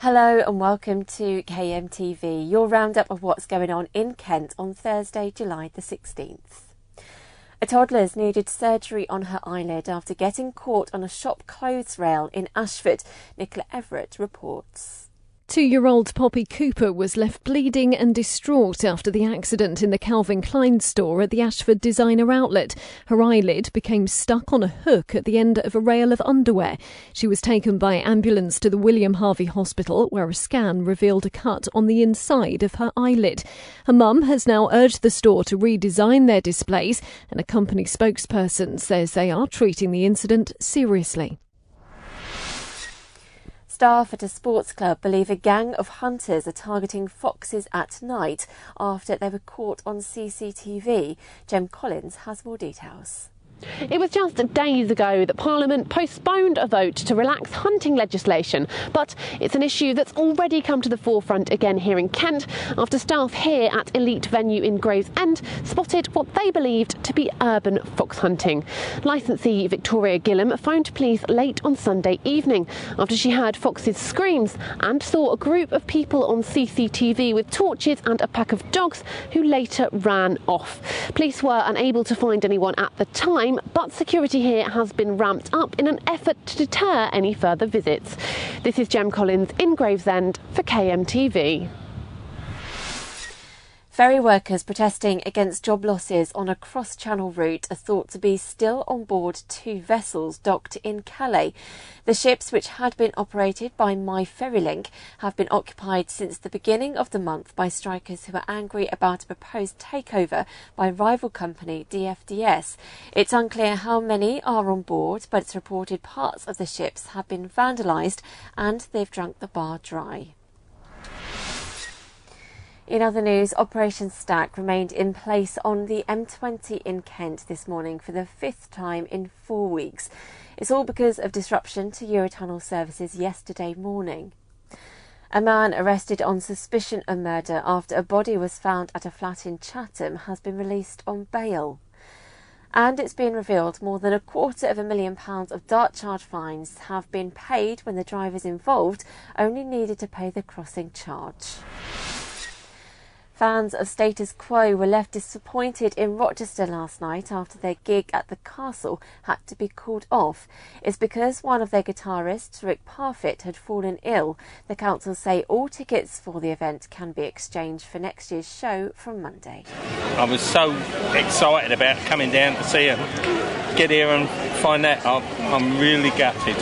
Hello and welcome to KMTV, your roundup of what's going on in Kent on Thursday, July the 16th. A toddler's needed surgery on her eyelid after getting caught on a shop clothes rail in Ashford. Nicola Everett reports. 2-year-old Poppy Cooper was left bleeding and distraught after the accident in the Calvin Klein store at the Ashford Designer Outlet. Her eyelid became stuck on a hook at the end of a rail of underwear. She was taken by ambulance to the William Harvey Hospital, where a scan revealed a cut on the inside of her eyelid. Her mum has now urged the store to redesign their displays, and a company spokesperson says they are treating the incident seriously. Staff at a sports club believe a gang of hunters are targeting foxes at night after they were caught on CCTV. Jem Collins has more details. It was just days ago that Parliament postponed a vote to relax hunting legislation, but it's an issue that's already come to the forefront again here in Kent after staff here at Elite Venue in Gravesend spotted what they believed to be urban fox hunting. Licensee Victoria Gillam phoned police late on Sunday evening after she heard foxes' screams and saw a group of people on CCTV with torches and a pack of dogs who later ran off. Police were unable to find anyone at the time, but security here has been ramped up in an effort to deter any further visits. This is Jem Collins in Gravesend for KMTV. Ferry workers protesting against job losses on a cross-channel route are thought to be still on board 2 vessels docked in Calais. The ships, which had been operated by My Ferrylink, have been occupied since the beginning of the month by strikers who are angry about a proposed takeover by rival company DFDS. It's unclear how many are on board, but it's reported parts of the ships have been vandalised and they've drunk the bar dry. In other news, Operation Stack remained in place on the M20 in Kent this morning for the 5th time in 4 weeks. It's all because of disruption to Eurotunnel services yesterday morning. A man arrested on suspicion of murder after a body was found at a flat in Chatham has been released on bail. And it's been revealed more than £250,000 of dart charge fines have been paid when the drivers involved only needed to pay the crossing charge. Fans of Status Quo were left disappointed in Rochester last night after their gig at the Castle had to be called off. It's because one of their guitarists, Rick Parfitt, had fallen ill. The council say all tickets for the event can be exchanged for next year's show from Monday. I was so excited about coming down to see her. Get here and find out I'm really gutted.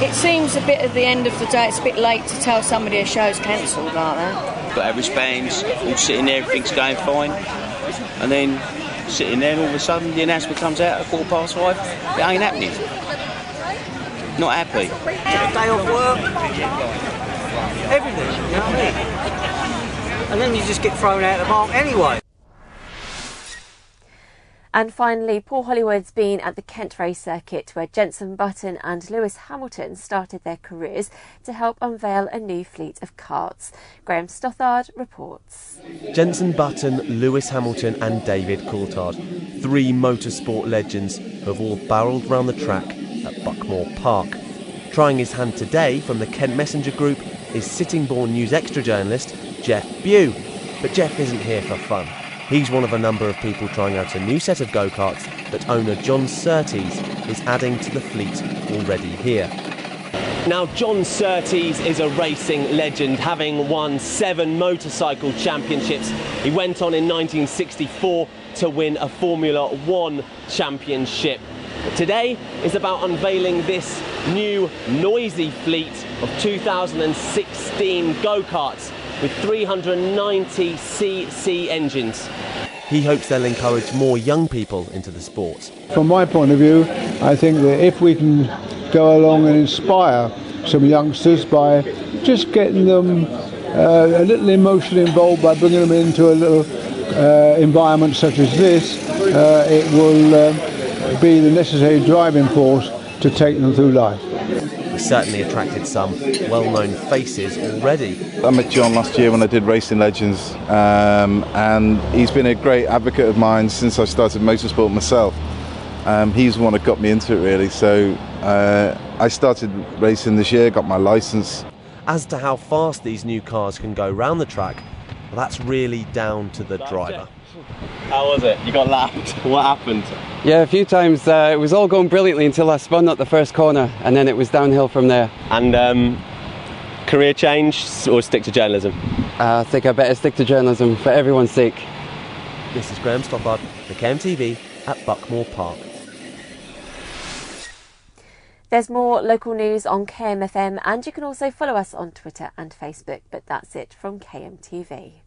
It seems a bit at the end of the day, it's a bit late to tell somebody a show's cancelled like that. Got our wristbands, all sitting there, everything's going fine. And then sitting there and all of a sudden the announcement comes out at 5:15. It ain't happening. Not happy. Get a day off work. Everything, you know what I mean? And then you just get thrown out of the mark anyway. And finally, Paul Hollywood's been at the Kent race circuit where Jenson Button and Lewis Hamilton started their careers to help unveil a new fleet of karts. Graham Stothard reports. Jenson Button, Lewis Hamilton and David Coulthard, 3 motorsport legends who have all barrelled round the track at Buckmore Park. Trying his hand today from the Kent Messenger Group is Sittingbourne News Extra journalist Jeff Bew. But Jeff isn't here for fun. He's one of a number of people trying out a new set of go-karts that owner John Surtees is adding to the fleet already here. Now, John Surtees is a racing legend, having won 7 motorcycle championships. He went on in 1964 to win a Formula 1 championship. But today is about unveiling this new noisy fleet of 2016 go-karts with 390cc engines. He hopes they'll encourage more young people into the sport. From my point of view, I think that if we can go along and inspire some youngsters by just getting them a little emotionally involved by bringing them into a little environment such as this, it will be the necessary driving force to take them through life. He's certainly attracted some well-known faces already. I met John last year when I did Racing Legends, and he's been a great advocate of mine since I started motorsport myself. He's the one that got me into it really, so I started racing this year, got my licence. As to how fast these new cars can go round the track, well, that's really down to the driver. How was it? You got lapped. What happened? Yeah, a few times. It was all going brilliantly until I spun up the first corner, and then it was downhill from there. And career change or stick to journalism? I think I better stick to journalism for everyone's sake. This is Graham Stoppard for KMTV at Buckmore Park. There's more local news on KMFM, and you can also follow us on Twitter and Facebook. But that's it from KMTV.